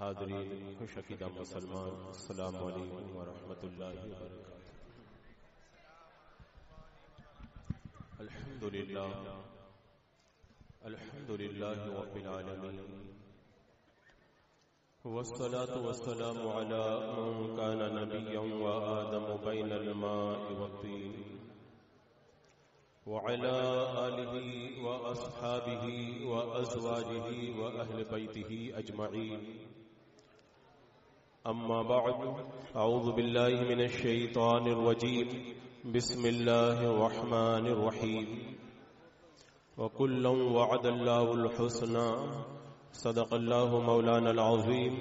حاضرین خوش عقیدہ مسلمان، السلام علیکم ورحمۃ اللہ وبرکاتہ۔ الحمد للہ رب العالمین، والصلاة والسلام على من كان نبيا وآدم بين الماء والطين، وعلى آله وأصحابه وأزواجه وأهل بيته أجمعين، أما بعد، أعوذ بالله من الشيطان الرجيم، بسم الله الرحمن الرحيم، وكلا وعد الله الحسنى، صدق الله مولانا العظيم،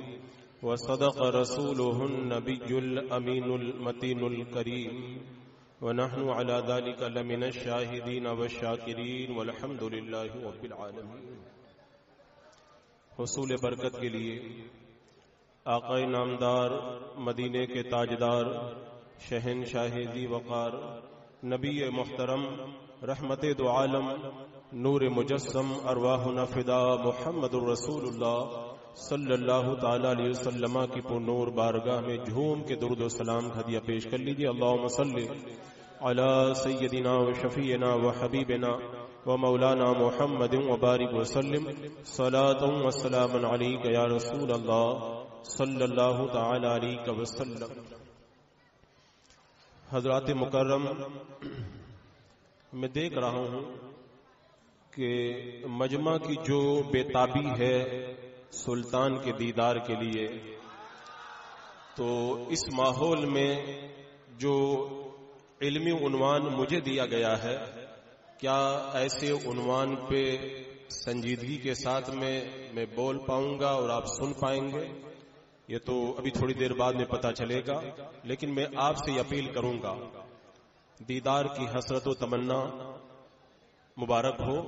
وصدق رسوله النبي الأمين المتين الكريم، ونحن على ذلك لمن الشاهدين والشاكرين، والحمد لله رب العالمين۔ حصول برکت کے لیے آقا نامدار، مدینے کے تاجدار، شہنشاہ ذی وقار، نبی محترم، رحمت دو عالم، نور مجسم، ارواحنا فدا، محمد الرسول اللہ صلی اللہ تعالی علیہ وسلم کی پر نور بارگاہ میں جھوم کے درود و سلام ہدیہ پیش کر لیجیے۔ اللہم صلی علی سیدنا و شفیعنا و حبیبنا و مولانا محمد وبارک وسلم، صلاۃ و سلام علیک یا رسول اللہ صلی اللہ تعالی علیہ وسلم۔ حضرات مکرم، میں دیکھ رہا ہوں کہ مجمع کی جو بے تابی ہے سلطان کے دیدار کے لیے، تو اس ماحول میں جو علمی عنوان مجھے دیا گیا ہے، کیا ایسے عنوان پہ سنجیدگی کے ساتھ میں بول پاؤں گا اور آپ سن پائیں گے؟ یہ تو ابھی تھوڑی دیر بعد میں پتہ چلے گا، لیکن میں آپ سے اپیل کروں گا، دیدار کی حسرت و تمنا مبارک ہو،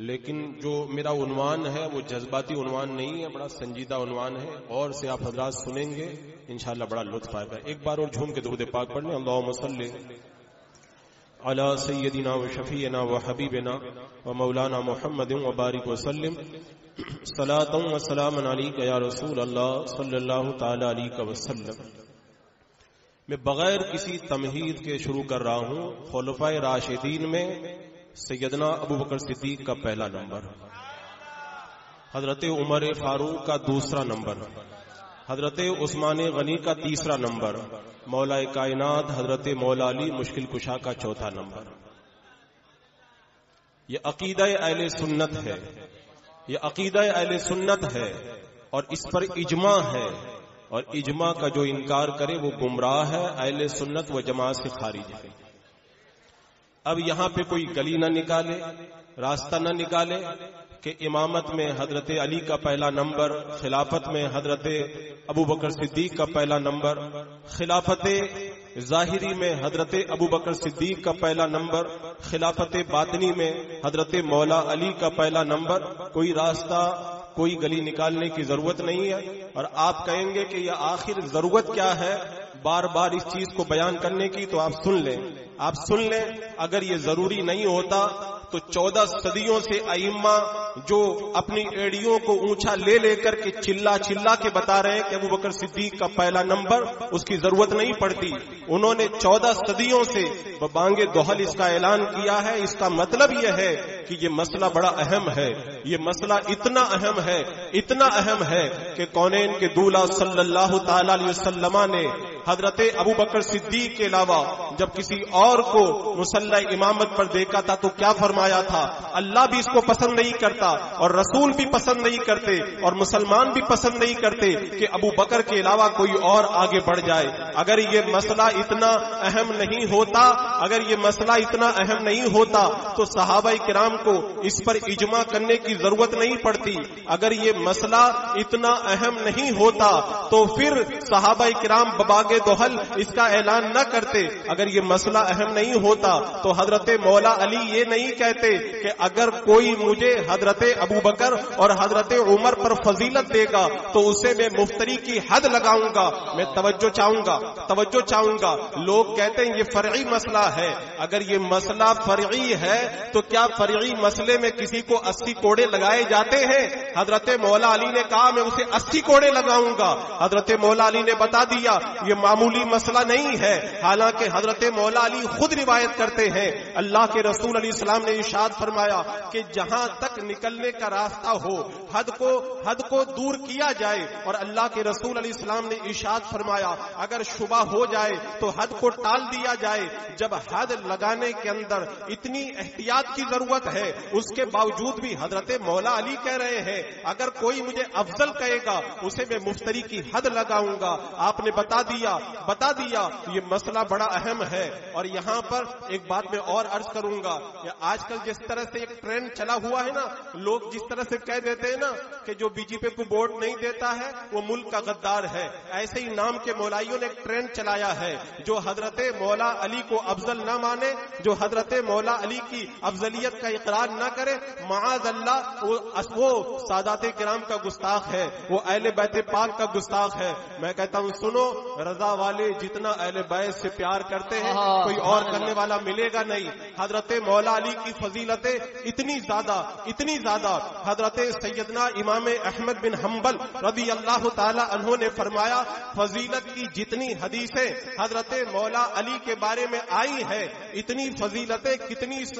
لیکن جو میرا عنوان ہے وہ جذباتی عنوان نہیں ہے، بڑا سنجیدہ عنوان ہے، اور سے آپ حضرات سنیں گے انشاءاللہ بڑا لطف آئے گا۔ ایک بار اور جھوم کے درود پاک پڑھ لیں۔ اللہم صلی علی سیدنا و شفیعنا و حبیبنا و مولانا محمد وبارک وسلم، صلاۃ و سلام علیک یا رسول اللہ صلی اللہ تعالی علیہ وسلم۔ میں بغیر کسی تمہید کے شروع کر رہا ہوں۔ خلفائے راشدین میں سیدنا ابو بکر صدیق کا پہلا نمبر، حضرت عمر فاروق کا دوسرا نمبر، حضرت عثمان غنی کا تیسرا نمبر، مولا کائنات حضرت مولا علی مشکل کشا کا چوتھا نمبر۔ یہ عقیدہ اہل سنت ہے، یہ عقیدہ اہل سنت ہے، اور اس پر اجماع ہے، اور اجماع کا جو انکار کرے وہ گمراہ ہے، اہل سنت و جماعت سے خارج ہے۔ اب یہاں پہ کوئی گلی نہ نکالے، راستہ نہ نکالے کہ امامت میں حضرت علی کا پہلا نمبر، خلافت میں حضرت ابو بکر صدیق کا پہلا نمبر، خلافت ظاہری میں حضرت ابو بکر صدیق کا پہلا نمبر، خلافت باطنی میں حضرت مولا علی کا پہلا نمبر۔ کوئی راستہ، کوئی گلی نکالنے کی ضرورت نہیں ہے۔ اور آپ کہیں گے کہ یہ آخر ضرورت کیا ہے بار بار اس چیز کو بیان کرنے کی، تو آپ سن لیں، آپ سن لیں۔ اگر یہ ضروری نہیں ہوتا تو 14 صدیوں سے ائمہ جو اپنی ایڑیوں کو اونچا لے لے کر کے چلا چلا کے بتا رہے ہیں کہ ابو بکر صدیق کا پہلا نمبر، اس کی ضرورت نہیں پڑتی۔ انہوں نے 14 صدیوں سے بانگ دہل اس کا اعلان کیا ہے۔ اس کا مطلب یہ ہے کہ یہ مسئلہ بڑا اہم ہے، یہ مسئلہ اتنا اہم ہے، اتنا اہم ہے کہ کونین کے دولہ صلی اللہ تعالی علیہ وسلم نے حضرت ابو بکر صدیق کے علاوہ جب کسی اور کو مصلی امامت پر دیکھا تھا تو کیا فرمایا تھا؟ اللہ بھی اس کو پسند نہیں کرتا، اور رسول بھی پسند نہیں کرتے، اور مسلمان بھی پسند نہیں کرتے کہ ابو بکر کے علاوہ کوئی اور آگے بڑھ جائے۔ اگر یہ مسئلہ اتنا اہم نہیں ہوتا، اگر یہ مسئلہ اتنا اہم نہیں ہوتا تو صحابہ کرام کو اس پر اجماع کرنے کی ضرورت نہیں پڑتی۔ اگر یہ مسئلہ اتنا اہم نہیں ہوتا تو پھر صحابہ کرام بباغ مانگے تو حل اس کا اعلان نہ کرتے. اگر یہ مسئلہ اہم نہیں ہوتا تو حضرت مولا علی یہ نہیں کہتے کہ اگر کوئی مجھے حضرت ابو بکر اور حضرت عمر پر فضیلت دے گا تو اسے میں مفتری کی حد لگاؤں گا. میں توجہ چاہوں گا. لوگ کہتے ہیں یہ فرعی مسئلہ ہے. اگر یہ مسئلہ فرعی ہے تو کیا فرعی مسئلے میں کسی کو 80 کوڑے لگائے جاتے ہیں؟ حضرت مولا علی نے کہا میں اسے 80 کوڑے لگاؤں گا. حضرت مولا علی نے بتا دیا یہ معمولی مسئلہ نہیں ہے. حالانکہ حضرت مولا علی خود روایت کرتے ہیں اللہ کے رسول علیہ السلام نے ارشاد فرمایا کہ جہاں تک نکلنے کا راستہ ہو حد کو دور کیا جائے. اور اللہ کے رسول علیہ السلام نے ارشاد فرمایا اگر شبہ ہو جائے تو حد کو ٹال دیا جائے. جب حد لگانے کے اندر اتنی احتیاط کی ضرورت ہے اس کے باوجود بھی حضرت مولا علی کہہ رہے ہیں اگر کوئی مجھے افضل کہے گا اسے میں مفتری کی حد لگاؤں گا. آپ نے بتا دیا یہ مسئلہ بڑا اہم ہے. اور یہاں پر ایک بات میں اور عرض کروں گا کہ آج کل جس طرح سے ایک ٹرینڈ چلا ہوا ہے نا, لوگ جس طرح سے کہہ دیتے ہیں نا کہ جو بی جے پی کو ووٹ نہیں دیتا ہے وہ ملک کا غدار ہے, ایسے ہی نام کے مولائیوں نے ایک ٹرینڈ چلایا ہے. جو حضرت مولا علی کو افضل نہ مانے, جو حضرت مولا علی کی افضلیت کا اقرار نہ کرے, معاذ اللہ وہ سادات کرام کا گستاخ ہے, وہ اہل بیت پاک کا گستاخ ہے. میں کہتا ہوں سنو, رضا والے جتنا اہل بیت سے پیار کرتے ہیں کوئی اور کرنے والا ملے گا نہیں. حضرت مولا علی کی فضیلتیں اتنی زیادہ حضرت سیدنا امام احمد بن حنبل رضی اللہ تعالی عنہ نے فرمایا فضیلت کی جتنی حدیثیں حضرت مولا علی کے بارے میں آئی ہے اتنی فضیلتیں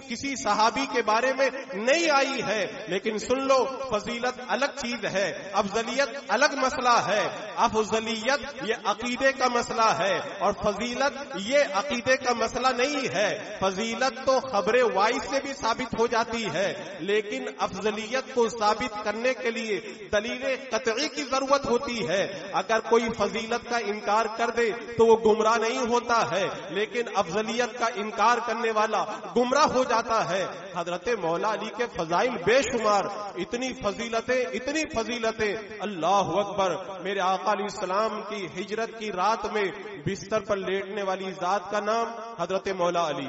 کسی صحابی کے بارے میں نہیں آئی ہے. لیکن سن لو, فضیلت الگ چیز ہے, افضلیت الگ مسئلہ ہے. افضلیت یہ عقیدے کا مسئلہ ہے اور فضیلت یہ عقیدے کا مسئلہ نہیں ہے. فضیلت تو خبر وائس سے بھی ثابت ہو جاتی ہے, لیکن افضلیت کو ثابت کرنے کے لیے دلیل قطعی کی ضرورت ہوتی ہے. اگر کوئی فضیلت کا انکار کر دے تو وہ گمراہ نہیں ہوتا ہے, لیکن افضلیت کا انکار کرنے والا گمراہ ہو جاتا ہے. حضرت مولا علی کے فضائل بے شمار, اتنی فضیلتیں. اللہ اکبر. میرے آقا علیہ السلام کی ہجرت کی رات میں بستر پر لیٹنے والی ذات کا نام حضرت مولا علی.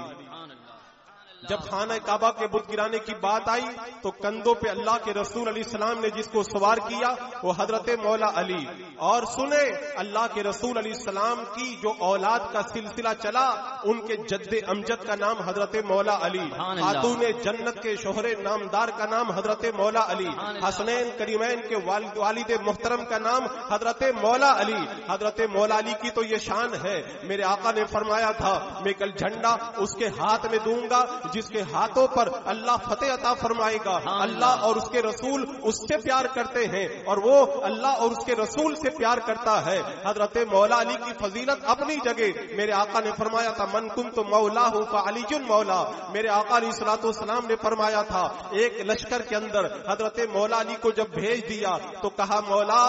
جب خانہ کعبہ کے بت گرانے کی بات آئی تو کندھوں پہ اللہ کے رسول علیہ السلام نے جس کو سوار کیا وہ حضرت مولا علی. اور سنے, اللہ کے رسول علیہ السلام کی جو اولاد کا سلسلہ چلا ان کے جد امجد کا نام حضرت مولا علی, خاتون جنت کے شوہر نامدار کا نام حضرت مولا علی, حسنین کریمین کے والد محترم کا نام حضرت مولا علی. حضرت مولا علی کی تو یہ شان ہے, میرے آقا نے فرمایا تھا میں کل جھنڈا اس کے ہاتھ میں دوں گا جس کے ہاتھوں پر اللہ فتح عطا فرمائے گا. اللہ اور اس کے رسول اس سے پیار کرتے ہیں اور وہ اللہ اور اس کے رسول سے پیار کرتا ہے. حضرت مولا علی کی فضیلت اپنی جگہ. میرے آقا نے فرمایا تھا من کنت مولا فعلی مولا. میرے آقا علیہ الصلوۃ والسلام نے فرمایا تھا ایک لشکر کے اندر حضرت مولا علی کو جب بھیج دیا تو کہا مولا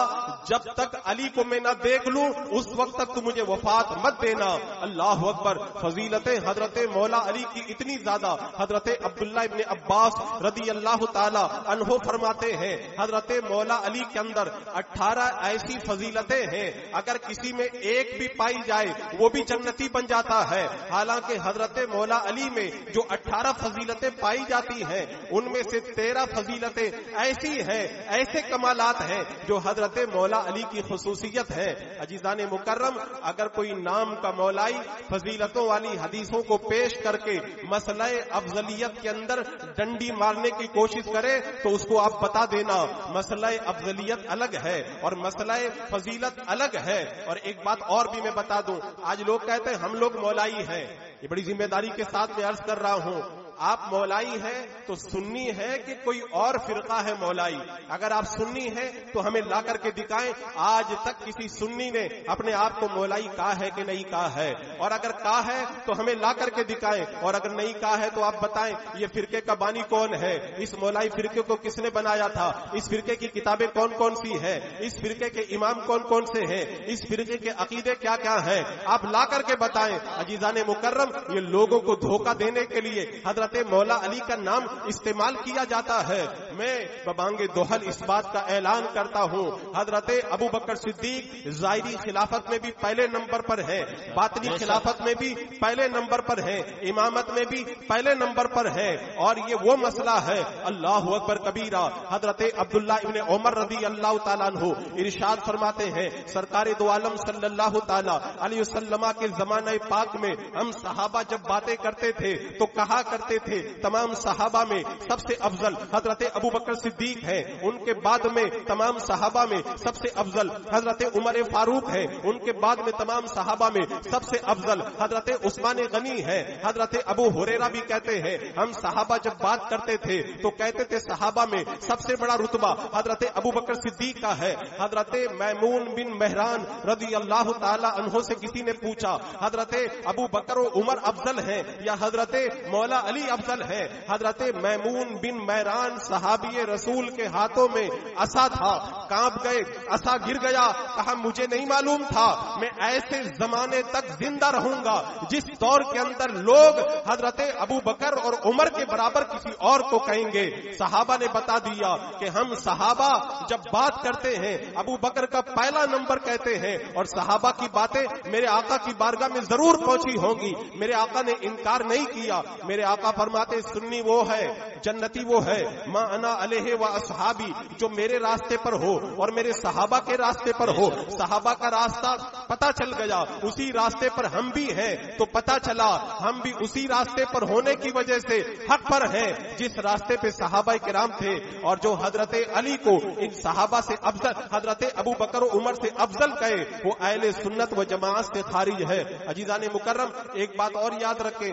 جب تک علی کو میں نہ دیکھ لوں اس وقت تک تو مجھے وفات مت دینا. اللہ اکبر. فضیلتیں حضرت مولا علی کی اتنی زیادہ. حضرت عبداللہ ابن عباس رضی اللہ تعالی عنہ فرماتے ہیں حضرت مولا علی کے اندر 18 ایسی فضیلتیں ہیں اگر کسی میں ایک بھی پائی جائے وہ بھی جنتی بن جاتا ہے. حالانکہ حضرت مولا علی میں جو 18 فضیلتیں پائی جاتی ہیں ان میں سے 13 فضیلتیں ایسی ہیں, ایسے کمالات ہیں جو حضرت مولا علی کی خصوصیت ہے. عزیزان مکرم, اگر کوئی نام کا مولائی فضیلتوں والی حدیثوں کو پیش کر کے مسئلہ افضلیت کے اندر ڈنڈی مارنے کی کوشش کرے تو اس کو آپ بتا دینا مسئلہ افضلیت الگ ہے اور مسئلہ فضیلت الگ ہے. اور ایک بات اور بھی میں بتا دوں, آج لوگ کہتے ہیں ہم لوگ مولائی ہیں. یہ بڑی ذمہ داری کے ساتھ میں عرض کر رہا ہوں, آپ مولائی ہیں تو سنی ہے کہ کوئی اور فرقہ ہے مولائی؟ اگر آپ سنی ہیں تو ہمیں لا کر کے دکھائیں آج تک کسی سنی نے اپنے آپ کو مولائی کہا ہے کہ نہیں کہا ہے, اور اگر کہا ہے تو ہمیں لا کر کے دکھائیں, اور اگر نہیں کہا ہے تو آپ بتائیں یہ فرقے کا بانی کون ہے, اس مولائی فرقے کو کس نے بنایا تھا, اس فرقے کی کتابیں کون کون سی ہیں, اس فرقے کے امام کون کون سے ہیں, اس فرقے کے عقیدے کیا کیا ہیں, آپ لا کر کے بتائیں. عزیزان مکرم, یہ لوگوں کو دھوکہ دینے کے لیے حضرت مولا علی کا نام استعمال کیا جاتا ہے. میں ببانگ دوحل اس بات کا اعلان کرتا ہوں، حضرت ابو بکر صدیق ظاہری خلافت میں بھی پہلے نمبر پر ہے، باطنی خلافت میں بھی پہلے نمبر پر ہے، امامت میں بھی پہلے نمبر پر ہے، اور یہ وہ مسئلہ ہے اللہ اکبر کبیرہ۔ حضرت عبداللہ ابن عمر رضی اللہ تعالیٰ عنہ ارشاد فرماتے ہیں، سرکار دو عالم صلی اللہ تعالیٰ علیہ وسلم کے زمانہ پاک میں ہم صحابہ جب باتیں کرتے تھے تو کہا کرتے تھے تمام صحابہ میں سب سے افضل حضرت ابو بکر صدیق ہے، ان کے بعد میں تمام صحابہ میں سب سے افضل حضرت عمر فاروق ہے، ان کے بعد میں تمام صحابہ میں سب سے افضل حضرت عثمان غنی ہے۔ حضرت ابو ہریرہ بھی کہتے ہیں ہم صحابہ جب بات کرتے تھے تو کہتے تھے صحابہ میں سب سے بڑا رتبہ حضرت ابو بکر صدیق کا ہے۔ حضرت میمون بن مہران رضی اللہ تعالی عنہ سے کسی نے پوچھا حضرت ابو بکر و عمر افضل ہیں یا حضرت مولا علی افضل ہے؟ حضرت میمون بن مہران صحابی رسول کے ہاتھوں میں عصا تھا، کانپ گئے، عصا گر گیا، کہا مجھے نہیں معلوم تھا، میں ایسے زمانے تک زندہ رہوں گا جس دور کے اندر لوگ حضرت ابو بکر اور عمر کے برابر کسی اور کو کہیں گے۔ صحابہ نے بتا دیا کہ ہم صحابہ جب بات کرتے ہیں ابو بکر کا پہلا نمبر کہتے ہیں، اور صحابہ کی باتیں میرے آقا کی بارگاہ میں ضرور پہنچی ہوں گی۔ میرے آقا نے انکار نہیں کیا، میرے آقا فرماتے سنی وہ ہے، جنتی وہ ہے، ما انا علیہ و اصحابی، جو میرے راستے پر ہو اور میرے صحابہ کے راستے پر ہو۔ صحابہ کا راستہ پتہ چل گیا، اسی راستے پر ہم بھی ہیں، تو پتہ چلا ہم بھی اسی راستے پر ہونے کی وجہ سے حق پر ہیں جس راستے پہ صحابہ کرام تھے، اور جو حضرت علی کو ان صحابہ سے افضل حضرت ابو بکر و عمر سے افضل کہے وہ اہل سنت و جماعت سے خارج ہے۔ عزیزان مکرم، ایک بات اور یاد رکھیں،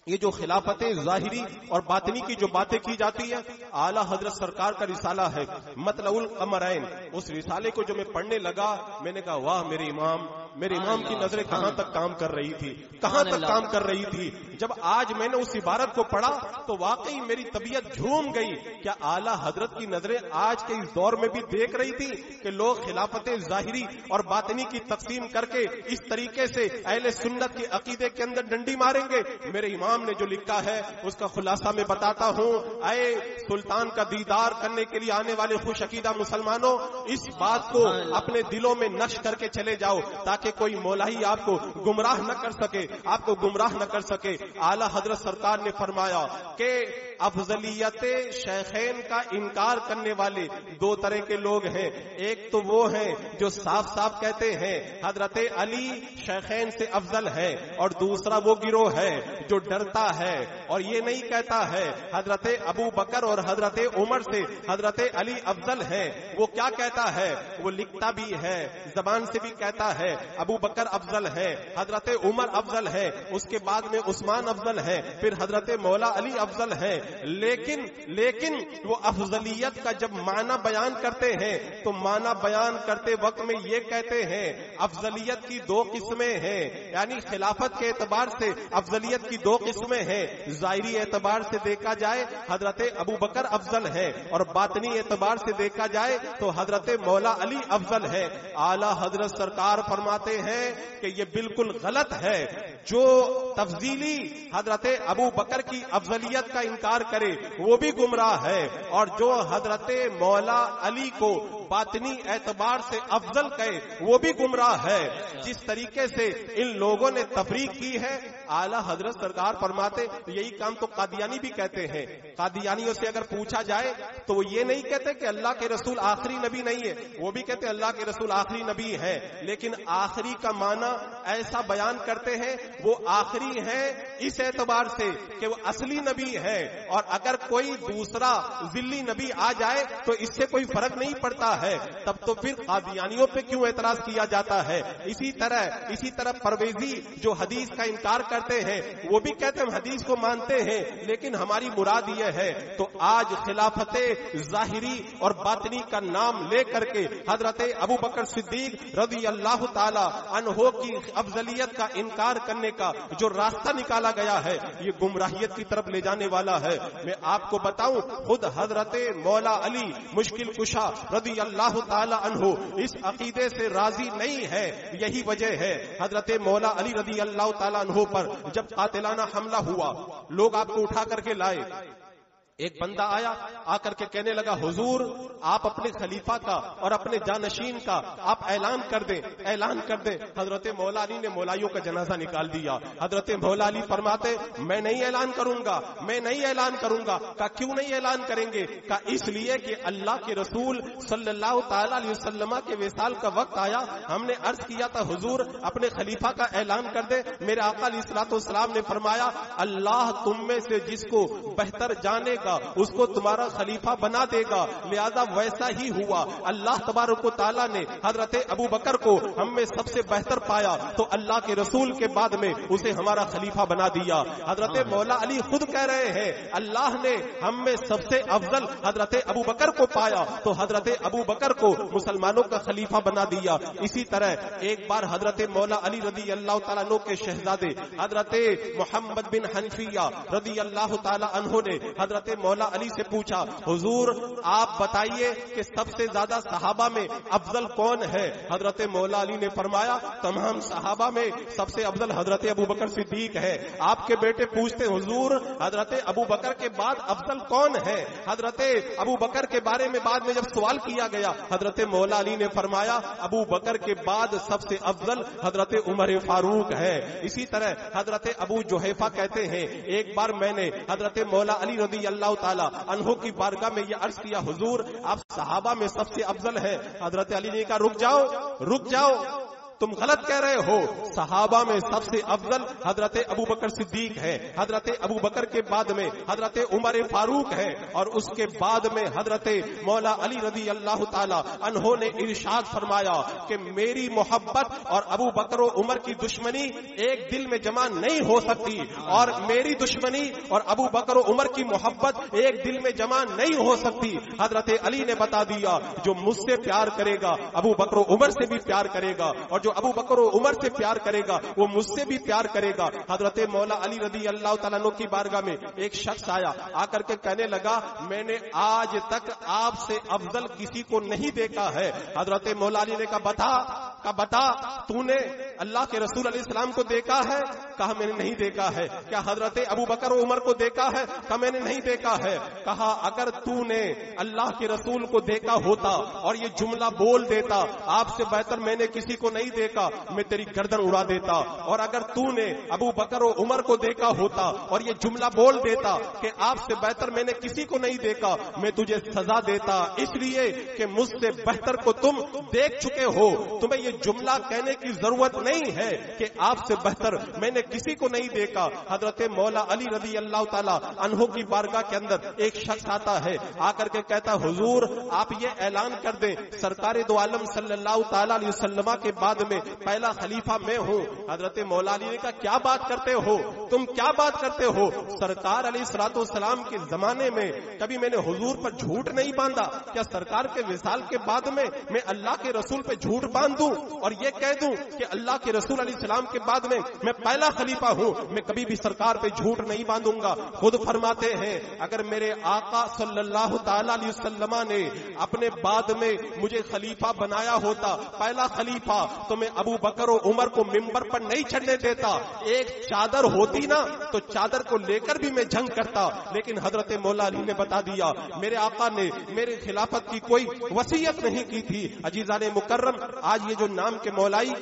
یہ جو خلافت ظاہری اور باطنی کی جو باتیں کی جاتی ہے، اعلیٰ حضرت سرکار کا رسالہ ہے مطلع القمرین، اس رسالے کو جو میں پڑھنے لگا میں نے کہا واہ میرے امام کی نظریں کہاں تک کام کر رہی تھی، کہاں تک کام کر رہی تھی۔ جب آج میں نے اس عبارت کو پڑھا تو واقعی میری طبیعت جھوم گئی، کیا اعلیٰ حضرت کی نظریں آج کے اس دور میں بھی دیکھ رہی تھی کہ لوگ خلافت ظاہری اور باطنی کی تقسیم کر کے اس طریقے سے اہل سنت کے عقیدے کے اندر ڈنڈی ماریں گے؟ میرے امام نے جو لکھا ہے اس کا خلاصہ میں بتاتا ہوں۔ اے سلطان کا دیدار کرنے کے لیے آنے والے خوش عقیدہ مسلمانوں، اس بات کو اپنے دلوں میں نقش کر کے چلے جاؤ تاکہ کوئی مولائی آپ کو گمراہ نہ کر سکے، آپ کو گمراہ نہ کر سکے۔ اعلیٰ حضرت سرکار نے فرمایا کہ افضلیت شیخین کا انکار کرنے والے دو طرح کے لوگ ہیں، ایک تو وہ ہیں جو صاف صاف کہتے ہیں حضرت علی شیخین سے افضل ہے، اور دوسرا وہ گروہ ہے جو ڈرتا ہے اور یہ نہیں کہتا ہے حضرت ابو بکر اور حضرت عمر سے حضرت علی افضل ہے۔ وہ کیا کہتا ہے؟ وہ لکھتا بھی ہے، زبان سے بھی کہتا ہے ابو بکر افضل ہے، حضرت عمر افضل ہے، اس کے بعد میں عثمان افضل ہے، پھر حضرت مولا علی افضل ہے۔ لیکن وہ افضلیت کا جب معنی بیان کرتے ہیں تو معنی بیان کرتے وقت میں یہ کہتے ہیں افضلیت کی دو قسمیں ہیں، یعنی خلافت کے اعتبار سے افضلیت کی دو قسمیں ہیں۔ ظاہری اعتبار سے دیکھا جائے حضرت ابو بکر افضل ہے، اور باطنی اعتبار سے دیکھا جائے تو حضرت مولا علی افضل ہے۔ اعلیٰ حضرت سرکار فرماتے ہیں کہ یہ بالکل غلط ہے، جو تفضیلی حضرت ابو بکر کی افضلیت کا انکار کرے وہ بھی گمراہ ہے، اور جو حضرت مولا علی کو باطنی اعتبار سے افضل کہے وہ بھی گمراہ ہے۔ جس طریقے سے ان لوگوں نے تفریق کی ہے، اعلیٰ حضرت سرکار فرماتے یہی کام تو قادیانی بھی کہتے ہیں۔ قادیانیوں سے اگر پوچھا جائے تو وہ یہ نہیں کہتے کہ اللہ کے رسول آخری نبی نہیں ہے، وہ بھی کہتے اللہ کے رسول آخری نبی ہے، لیکن آخری کا معنی ایسا بیان کرتے ہیں وہ آخری ہے اس اعتبار سے کہ وہ اصلی نبی ہے، اور اگر کوئی دوسرا ذلی نبی آ جائے تو اس سے کوئی فرق نہیں پڑتا ہے، تب تو پھر قادیانیوں پہ کیوں اعتراض کیا جاتا ہے؟ اسی طرح پرویزی جو حدیث کا انکار کرتے ہیں وہ بھی کہتے ہیں ہم حدیث کو مانتے ہیں لیکن ہماری مراد یہ ہے۔ تو آج خلافت ظاہری اور باطنی کا نام لے کر کے حضرت ابو بکر صدیق رضی اللہ تعالی عنہ کی افضلیت کا انکار کرنے کا جو راستہ نکالا گیا ہے یہ گمراہیت کی طرف لے جانے والا ہے۔ میں آپ کو بتاؤں خود حضرت مولا علی مشکل کشا رضی اللہ تعالی عنہ اس عقیدے سے راضی نہیں ہے، یہی وجہ ہے حضرت مولا علی رضی اللہ تعالی عنہ پر جب قاتلانہ حملہ ہوا، لوگ آپ کو اٹھا کر کے لائے، ایک بندہ آیا، آ کر کے کہنے لگا حضور آپ اپنے خلیفہ کا اور اپنے جانشین کا آپ اعلان کر دیں، اعلان کر دیں۔ حضرت مولا علی نے مولائیوں کا جنازہ نکال دیا۔ حضرت مولا علی فرماتے میں نہیں اعلان کروں گا، میں نہیں اعلان کروں گا۔ کہا کیوں نہیں اعلان کریں گے؟ کہا اس لیے کہ اللہ کے رسول صلی اللہ تعالی علیہ وسلم کے وصال کا وقت آیا، ہم نے عرض کیا تھا حضور اپنے خلیفہ کا اعلان کر دے۔ میرے آقا علیہ الصلوۃ والسلام نے فرمایا اللہ تم میں سے جس کو بہتر جانے اس کو تمہارا خلیفہ بنا دے گا، لہذا ویسا ہی ہوا۔ اللہ تبارک و تعالیٰ نے حضرت ابو بکر کو ہم میں سب سے بہتر پایا تو اللہ کے رسول کے بعد میں اسے ہمارا خلیفہ بنا دیا۔ حضرت مولا علی خود کہہ رہے ہیں اللہ نے ہم میں سب سے افضل حضرت ابو بکر کو پایا تو حضرت ابو بکر کو مسلمانوں کا خلیفہ بنا دیا۔ اسی طرح ایک بار حضرت مولا علی رضی اللہ تعالیٰ عنہ کے شہزادے حضرت محمد بن حنفیہ رضی اللہ تعالیٰ عنہ نے حضرت مولا علی سے پوچھا حضور آپ بتائیے کہ سب سے زیادہ صحابہ میں افضل کون ہے؟ حضرت مولا علی نے فرمایا تمام صحابہ میں سب سے افضل حضرت ابو بکر صدیق ہے۔ آپ کے بیٹے پوچھتے حضور حضرت ابو بکر کے بعد افضل کون ہے؟ حضرت ابو بکر کے بارے میں بعد میں جب سوال کیا گیا حضرت مولا علی نے فرمایا ابو بکر کے بعد سب سے افضل حضرت عمر فاروق ہے۔ اسی طرح حضرت ابو جوہیفہ کہتے ہیں ایک بار میں نے حضرت مولا علی رضی اللہ تعالیٰ عنہ کی بارگاہ میں یہ عرض کیا حضور آپ صحابہ میں سب سے افضل ہے۔ حضرت علی نے کہا رک جاؤ تم غلط کہہ رہے ہو، صحابہ میں سب سے افضل حضرت ابو بکر صدیق ہے، حضرت ابو بکر کے بعد میں حضرت عمر فاروق ہے، اور اس کے بعد میں حضرت مولا علی رضی اللہ تعالی عنہ نے ارشاد فرمایا کہ میری محبت اور ابو بکر و عمر کی دشمنی ایک دل میں جمع نہیں ہو سکتی، اور میری دشمنی اور ابو بکر و عمر کی محبت ایک دل میں جمع نہیں ہو سکتی۔ حضرت علی نے بتا دیا جو مجھ سے پیار کرے گا ابو بکر و عمر سے بھی پیار کرے گا، اور جو ابو بکر و عمر سے پیار کرے گا وہ مجھ سے بھی پیار کرے گا۔ حضرت مولا علی رضی اللہ تعالیٰ عنہ کی بارگاہ میں ایک شخص آیا، آ کر کے کہنے لگا میں نے آج تک آپ سے افضل کسی کو نہیں دیکھا ہے۔ حضرت مولا علی نے کہا بتا تو نے اللہ کے رسول علیہ السلام کو دیکھا ہے؟ کہا میں نے نہیں دیکھا ہے۔ کیا حضرت ابو بکر و عمر کو دیکھا ہے؟ کہا میں نے نہیں دیکھا ہے۔ کہا اگر تو نے اللہ کے رسول کو دیکھا ہوتا اور یہ جملہ بول دیتا آپ سے بہتر میں نے کسی کو نہیں دیکھا، میں تیری گردن اڑا دیتا، اور اگر تو نے ابو بکر و عمر کو دیکھا ہوتا اور یہ جملہ بول دیتا کہ آپ سے بہتر میں نے کسی کو نہیں دیکھا، میں تجھے سزا دیتا، اس لیے کہ مجھ سے بہتر کو تم دیکھ چکے ہو، تمہیں یہ جملہ کہنے کی ضرورت نہیں ہے کہ آپ سے بہتر میں نے کسی کو نہیں دیکھا۔ حضرت مولا علی رضی اللہ تعالی عنہ کی بارگاہ کے اندر ایک شخص آتا ہے، آ کر کے کہتا حضور آپ یہ اعلان کر دیں سرکار دو عالم صلی اللہ تعالی علیہ وسلم کے بعد میں پہلا خلیفہ میں ہوں۔ حضرت مولا علی نے کہا کیا بات کرتے ہو تم، کیا بات کرتے ہو؟ سرکار علیہ الصلوۃ والسلام کے زمانے میں کبھی میں نے حضور پر جھوٹ نہیں باندھا، کیا سرکار کے وصال کے بعد میں اللہ کے رسول پہ جھوٹ باندھ دوں اور یہ کہہ دوں کہ اللہ کے رسول علیہ السلام کے بعد میں پہلا خلیفہ ہوں؟ میں کبھی بھی سرکار پہ جھوٹ نہیں باندھوں گا۔ خود فرماتے ہیں اگر میرے آقا صلی اللہ تعالی علیہ وسلم نے اپنے بعد میں مجھے خلیفہ بنایا ہوتا پہلا خلیفہ تو میں ابو بکر و عمر کو ممبر پر نہیں چڑھنے دیتا، ایک چادر ہوتی نا تو چادر کو لے کر بھی میں جنگ کرتا، لیکن حضرت مولا علی نے بتا دیا میرے آقا نے میرے خلافت کی کوئی وصیت نہیں کی تھی۔ عزیزان مکرم آج یہ جو نام کے مولائی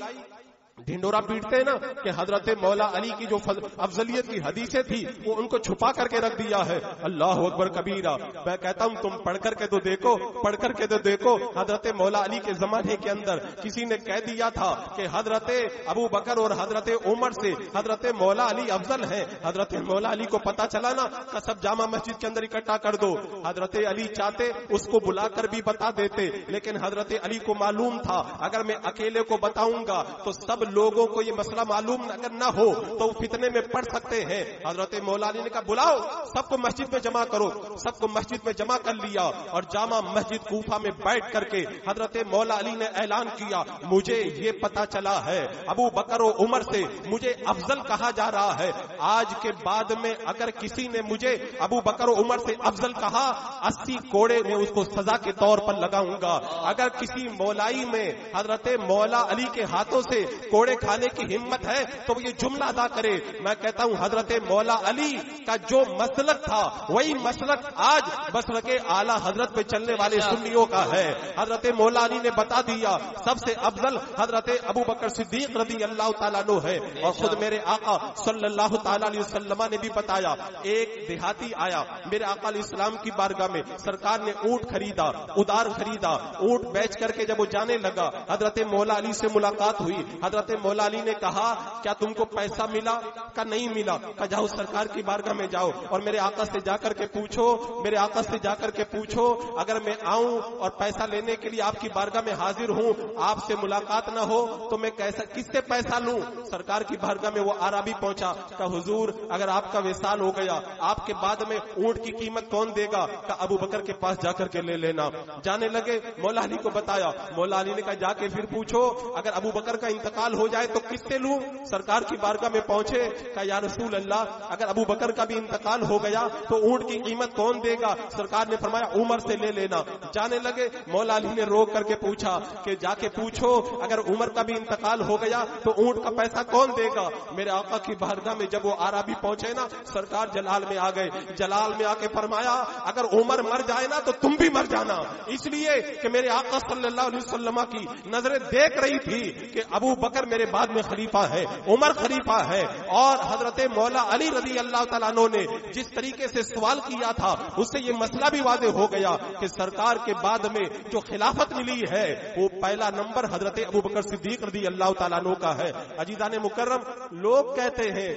ڈھنڈورا پیٹتے ہیں نا کہ حضرت مولا علی کی جو افضلیت کی حدیثیں تھی وہ ان کو چھپا کر کے رکھ دیا ہے۔ اللہ اکبر کبیرہ، میں کہتا ہوں تم پڑھ کر کے تو دیکھو، پڑھ کر کے تو دیکھو۔ حضرت مولا علی کے زمانے کے اندر کسی نے کہہ دیا تھا کہ حضرت ابو بکر اور حضرت عمر سے حضرت مولا علی افضل ہیں۔ حضرت مولا علی کو پتا چلا نا کہ سب جامع مسجد کے اندر اکٹھا کر دو، حضرت علی چاہتے اس کو بلا کر بھی بتا دیتے، لیکن حضرت علی کو معلوم تھا اگر میں اکیلے کو بتاؤں گا تو سب لوگوں کو یہ مسئلہ معلوم اگر نہ ہو تو وہ فتنے میں پڑ سکتے ہیں۔ حضرت مولا علی نے کہا بلاؤ سب کو مسجد میں جمع کرو، سب کو مسجد میں جمع کر لیا، اور جامع مسجد کوفہ میں بیٹھ کر کے حضرت مولا علی نے اعلان کیا مجھے یہ پتا چلا ہے ابو بکر و عمر سے مجھے افضل کہا جا رہا ہے، آج کے بعد میں اگر کسی نے مجھے ابو بکر و عمر سے افضل کہا 80 کوڑے میں اس کو سزا کے طور پر لگاؤں گا۔ اگر کسی مولائی میں حضرت مولا علی کے ہاتھوں سے کوڑے کھانے کی ہمت ہے تو وہ یہ جملہ ادا کرے. میں کہتا ہوں حضرت مولا علی کا جو مسلک تھا وہی مسلک آج مسلک اعلی حضرت پہ چلنے والے سنیوں کا ہے. حضرت مولا علی نے بتا دیا سب سے افضل حضرت ابو بکر صدیق رضی اللہ تعالیٰ عنہ ہے. اور خود میرے آقا صلی اللہ تعالیٰ علیہ وسلم نے بھی بتایا. ایک دیہاتی آیا میرے آقا علیہ السلام کی بارگاہ میں, سرکار نے اونٹ خریدا, ادار خریدا. اونٹ بیچ کر کے جب وہ جانے لگا حضرت مولا علی سے ملاقات ہوئی. حضرت مولا علی نے کہا کیا تم کو پیسہ ملا؟ کہ نہیں ملا. کہ جاؤ سرکار کی بارگاہ میں جاؤ اور میرے آقا سے جا کر کے پوچھو, میرے آقا سے جا کر کے پوچھو اگر میں آؤں اور پیسہ لینے کے لیے آپ کی بارگاہ میں حاضر ہوں, آپ سے ملاقات نہ ہو تو میں کس سے پیسہ لوں؟ سرکار کی بارگاہ میں وہ عربی پہنچا کہ حضور اگر آپ کا وصال ہو گیا آپ کے بعد میں اونٹ کی قیمت کون دے گا؟ کہ ابو بکر کے پاس جا کر کے لے لینا. جانے لگے, مولا علی کو بتایا. مولا علی نے کہا جا کے پھر پوچھو اگر ابو بکر کا انتقال ہو جائے تو کس سے لوں؟ سرکار کی بارگاہ میں پہنچے, کہا یا رسول اللہ اگر ابو بکر کا بھی انتقال ہو گیا تو اونٹ کی قیمت کون دے گا؟ سرکار نے فرمایا عمر سے لے لینا. جانے لگے, مولا علی نے روک کر کے پوچھا کہ جا کے پوچھو اگر عمر کا بھی انتقال ہو گیا تو اونٹ کا پیسہ کون دے گا؟ میرے آقا کی بارگاہ میں جب وہ عربی پہنچے نا, سرکار جلال میں آ گئے. جلال میں آ کے فرمایا اگر عمر مر جائے نا تو تم بھی مر جانا, اس لیے کہ میرے آقا صلی اللہ علیہ وسلم کی نظریں دیکھ رہی تھی کہ ابو بکر میرے بعد میں خلیفہ ہے, عمر خلیفہ ہے. اور حضرت مولا علی رضی اللہ تعالیٰ عنہ نے جس طریقے سے سوال کیا تھا اس سے یہ مسئلہ بھی واضح ہو گیا کہ سرکار کے بعد میں جو خلافت ملی ہے وہ پہلا نمبر حضرت ابو بکر صدیق رضی اللہ تعالیٰ عنہ کا ہے. عزیزان مکرم, لوگ کہتے ہیں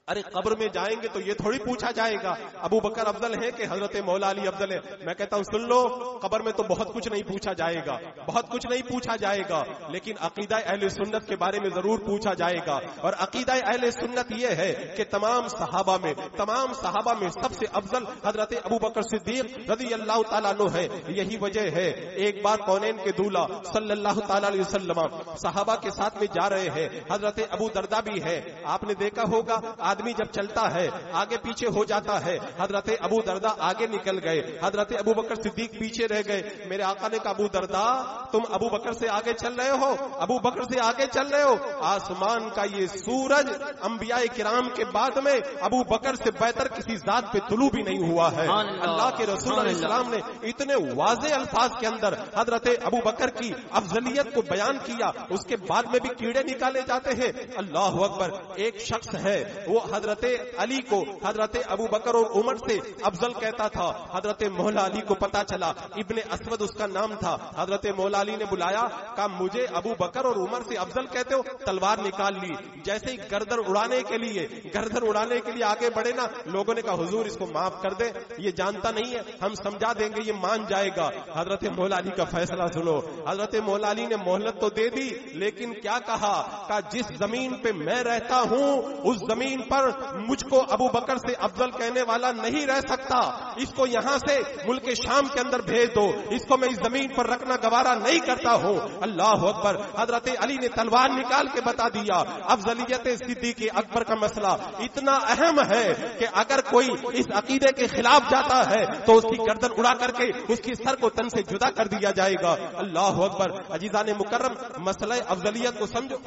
ارے قبر میں جائیں گے تو یہ تھوڑی پوچھا جائے گا ابو بکر افضل ہے کہ حضرت مولا علی افضل ہے. میں کہتا ہوں سن لو, قبر میں تو بہت کچھ نہیں پوچھا جائے گا, بہت کچھ نہیں پوچھا جائے گا, لیکن عقیدہ اہل سنت کے بارے میں ضرور پوچھا جائے گا. اور عقیدہ اہل سنت یہ ہے کہ تمام صحابہ میں سب سے افضل حضرت ابو بکر صدیق رضی اللہ تعالیٰ عنہ ہے. یہی وجہ ہے ایک بار کونین کے دولہ صلی اللہ تعالیٰ علیہ وسلم صحابہ کے ساتھ میں جا رہے ہیں. حضرت ابو دردہ بھی ہے. آپ نے دیکھا ہوگا آدمی جب چلتا ہے آگے پیچھے ہو جاتا ہے. حضرت ابو دردہ آگے نکل گئے, حضرت ابو بکر صدیق پیچھے رہ گئے. میرے آقا نے کہا ابو دردہ تم ابو بکر سے آگے چل رہے ہو, ابو بکر سے آگے چل رہے ہو. آسمان کا یہ سورج انبیاء کرام کے بعد میں ابو بکر سے بہتر کسی ذات پہ طلوع بھی نہیں ہوا ہے. اللہ کے رسول علیہ السلام نے اتنے واضح الفاظ کے اندر حضرت ابو بکر کی افضلیت کو بیان کیا, اس کے بعد میں بھی کیڑے نکالے جاتے ہیں. اللہ اکبر. ایک شخص ہے وہ حضرت علی کو حضرت ابو بکر اور عمر سے افضل کہتا تھا. حضرت مولا علی کو پتا چلا, ابن اسود اس کا نام تھا. حضرت مولا علی نے بلایا, کہا مجھے ابو بکر اور عمر سے افضل کہتے ہو؟ تلوار نکال لی. جیسے ہی گردن اڑانے کے لیے آگے بڑھے نا, لوگوں نے کہا حضور اس کو معاف کر دے, یہ جانتا نہیں ہے, ہم سمجھا دیں گے, یہ مان جائے گا. حضرت مولا علی کا فیصلہ سنو. حضرت مولا علی نے مہلت تو دے دی, لیکن کیا کہا جس زمین پہ میں رہتا ہوں اس زمین پر مجھ کو ابو بکر سے افضل کہنے والا نہیں رہ سکتا. اس کو یہاں سے ملک شام کے اندر بھیج دو, اس کو میں اس زمین پر رکھنا گوارا نہیں کرتا ہوں. اللہ اکبر. حضرت علی نے تلوار نکال کے بتا دیا افضلیت صدیق اکبر کا مسئلہ اتنا اہم ہے کہ اگر کوئی اس عقیدے کے خلاف جاتا ہے تو اس کی گردن اڑا کر کے اس کی سر کو تن سے جدا کر دیا جائے گا. اللہ اکبر. عزیزان مکرم, مسئلہ افضلیت کو سمجھو.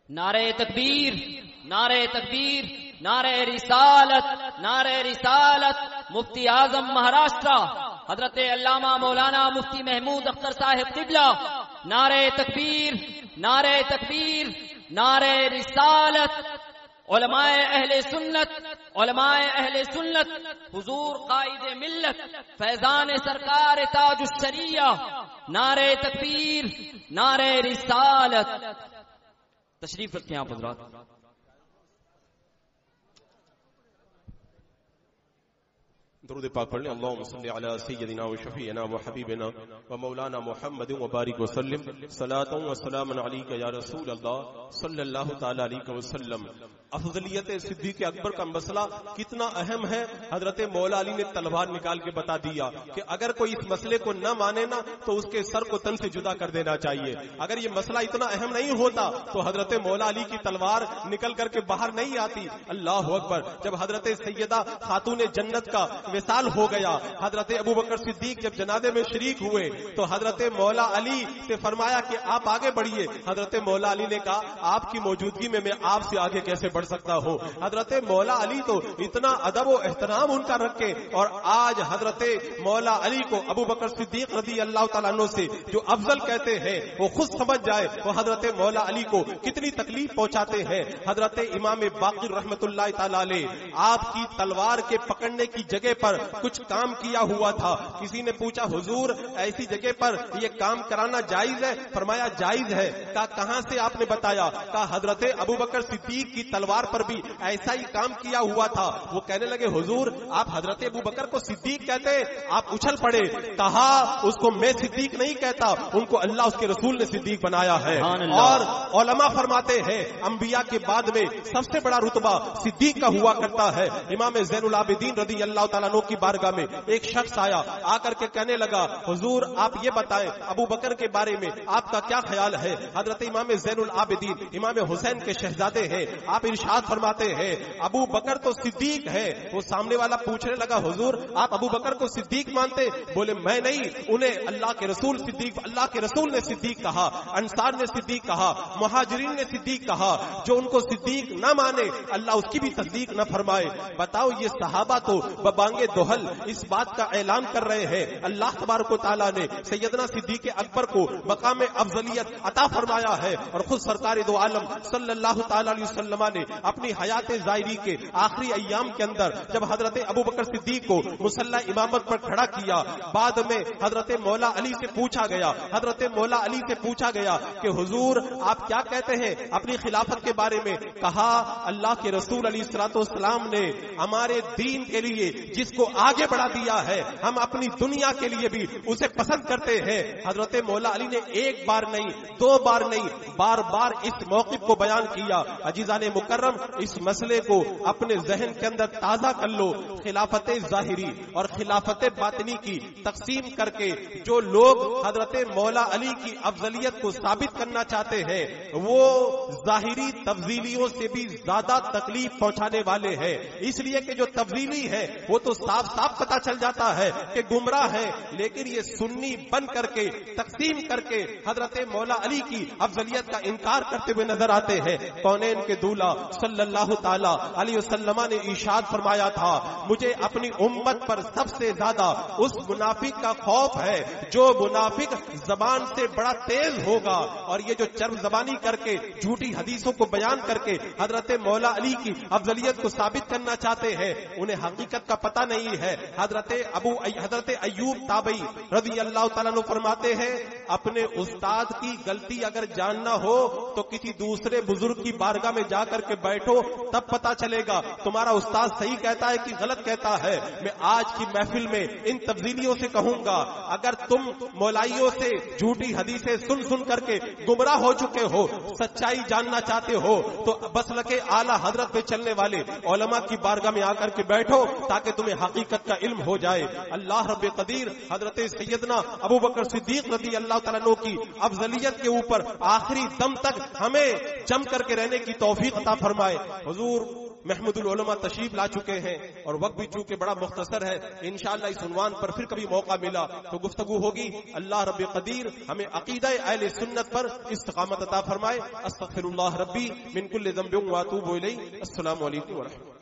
نعرہ تکبیر, نعرہ تکبیر, نعرہ رسالت, نعرہ رسالت. مفتی اعظم مہاراشٹرا حضرت علامہ مولانا مفتی محمود اختر صاحب قبلہ. نعرہ تکبیر, نعرہ تکبیر, نعرہ رسالت. علماء اہل سنت, علماء اہل سنت, حضور قائد ملت فیضان سرکار تاج الشریعہ. نعرہ تکبیر, نعرہ رسالت. تشریف رکھیں آپ حضرات. درود پاک پڑھ لیں. اللهم صل على سيدنا وشفيعنا وحبيبنا ومولانا محمد وبارك وسلم. صلاة و سلاما عليك يا رسول الله صلى الله تعالى عليه وسلم. افضلیت صدیق اکبر کا مسئلہ کتنا اہم ہے حضرت مولا علی نے تلوار نکال کے بتا دیا کہ اگر کوئی اس مسئلے کو نہ مانے نا تو اس کے سر کو تن سے جدا کر دینا چاہیے. اگر یہ مسئلہ اتنا اہم نہیں ہوتا تو حضرت مولا علی کی تلوار نکل کر کے باہر نہیں آتی. اللہ اکبر. جب حضرت سیدہ خاتون جنت کا وصال ہو گیا, حضرت ابوبکر صدیق جب جنازے میں شریک ہوئے تو حضرت مولا علی سے فرمایا کہ آپ آگے بڑھیے. حضرت مولا علی نے کہا آپ کی موجودگی میں آپ سے آگے کیسے بڑھ سکتا ہوں. حضرت مولا علی تو اتنا ادب و احترام ان کا رکھے, اور آج حضرت مولا علی کو ابوبکر صدیق رضی اللہ تعالیٰ عنہ سے جو افضل کہتے ہیں وہ خود سمجھ جائے وہ حضرت مولا علی کو کتنی تکلیف پہنچاتے ہیں. حضرت امام باقر رحمت اللہ تعالی علیہ آپ کی تلوار کے پکڑنے کی جگہ پر کچھ کام کیا ہوا تھا. کسی نے پوچھا حضور ایسی جگہ پر یہ کام کرانا جائز ہے؟ فرمایا جائز ہے. کہا کہاں سے آپ نے بتایا؟ کہا حضرت ابوبکر صدیق کی تلوار پر بھی ایسا ہی کام کیا ہوا تھا. وہ کہنے لگے حضور آپ حضرت ابوبکر کو صدیق کہتے ہیں؟ آپ اچھل پڑے. کہا اس کو میں صدیق نہیں کہتا, ان کو اللہ اس کے رسول نے صدیق بنایا ہے. اور علماء فرماتے ہیں انبیاء کے بعد میں سب سے بڑا رتبہ صدیق کا ہوا کرتا ہے. امام زین العابدین رضی اللہ تعالیٰ عنہ کی بارگاہ میں ایک شخص آیا, آ کر کے کہنے لگا حضور آپ یہ بتائیں ابو بکر کے بارے میں آپ کا کیا خیال ہے؟ حضرت امام زین العابدین امام حسین کے شہزادے ہیں, آپ ارشاد فرماتے ہیں ابو بکر تو صدیق ہے. وہ سامنے والا پوچھنے لگا حضور آپ ابو بکر کو صدیق مانتے؟ بولے میں نہیں, انہیں اللہ کے رسول صدیق, اللہ کے رسول نے صدیق کہا, انصار نے صدیق کہا, مہاجرین نے صدیق کہا. جو ان کو صدیق نہ مانے اللہ اس کی بھی تصدیق نہ فرمائے. بتاؤ یہ صحابہ تو ببانگے دوہل اس بات کا اعلان کر رہے ہیں اللہ تبارک و تعالیٰ نے سیدنا صدیق اکبر کو مقام افضلیت عطا فرمایا ہے. اور خود سرکار دو عالم صلی اللہ تعالی علیہ وسلم نے اپنی حیات ظاہری کے آخری ایام کے اندر جب حضرت ابوبکر صدیق کو مصلی امامت پر کھڑا کیا, بعد میں حضرت مولا علی سے پوچھا گیا, حضرت مولا علی سے پوچھا گیا کہ حضور آپ کیا کہتے ہیں اپنی خلافت کے بارے میں؟ کہا اللہ کے رسول علیہ الصلوۃ والسلام نے ہمارے دین کے لیے جس کو آگے بڑھا دیا ہے ہم اپنی دنیا کے لیے بھی اسے پسند کرتے ہیں. حضرت مولا علی نے ایک بار نہیں, دو بار نہیں, بار بار اس موقف کو بیان کیا. عزیزان مکرم اس مسئلے کو اپنے ذہن کے اندر تازہ کر لو. خلافت ظاہری اور خلافت باطنی کی تقسیم کر کے جو لوگ حضرت مولا علی کی افضلیت کو ثابت کرنا چاہتے ہیں وہ ظاہری تفضیلیوں سے بھی زیادہ تکلیف پہنچانے والے ہیں. اس لیے کہ جو تفضیلی ہے وہ تو صاف صاف پتہ چل جاتا ہے کہ گمراہ ہے, لیکن یہ سنی بن کر کے تقسیم کر کے حضرت مولا علی کی افضلیت کا انکار کرتے ہوئے نظر آتے ہیں. کونین کے دولہ صلی اللہ تعالی علیہ وسلم نے ارشاد فرمایا تھا مجھے اپنی امت پر سب سے زیادہ اس منافق کا خوف ہے جو منافق زبان سے بڑا تیز ہوگا, اور یہ جو چرب زبانی کر کے جھوٹی حدیثوں کو بیان کر کے حضرت مولا علی کی افضلیت کو ثابت کرنا چاہتے ہیں انہیں حقیقت کا پتہ نہیں ہے. حضرت ایوب تابعی رضی اللہ تعالیٰ عنہ فرماتے ہیں اپنے استاد کی غلطی اگر جاننا ہو تو کسی دوسرے بزرگ کی بارگاہ میں جا کر کے بیٹھو, تب پتہ چلے گا تمہارا استاد صحیح کہتا ہے کہ غلط کہتا ہے. میں آج کی محفل میں ان تبدیلیوں سے کہوں گا اگر تم مولائیوں سے جھوٹی حدیثیں سن سن کر کے گمراہ ہو چکے ہو, سچائی جاننا چاہتے ہو تو مسلک اعلی حضرت پہ چلنے والے علماء کی بارگاہ میں آ کر کے بیٹھو تاکہ تمہیں حقیقت کا علم ہو جائے. اللہ رب قدیر حضرت سیدنا ابوبکر صدیق رضی اللہ تعالیٰ عنہ کی افضلیت کے اوپر آخری دم تک ہمیں جم کر کے رہنے کی توفیق عطا فرمائے. حضور محمود العلماء تشریف لا چکے ہیں اور وقت بھی چونکہ بڑا مختصر ہے, انشاءاللہ اس عنوان پر پھر کبھی موقع ملا تو گفتگو ہوگی. اللہ رب قدیر ہمیں عقیدہ اہل سنت پر استقامت عطا فرمائے. استغفر اللہ ربی من کل ذنب و اتوب الیہ. السلام علیکم ورحمۃ اللہ.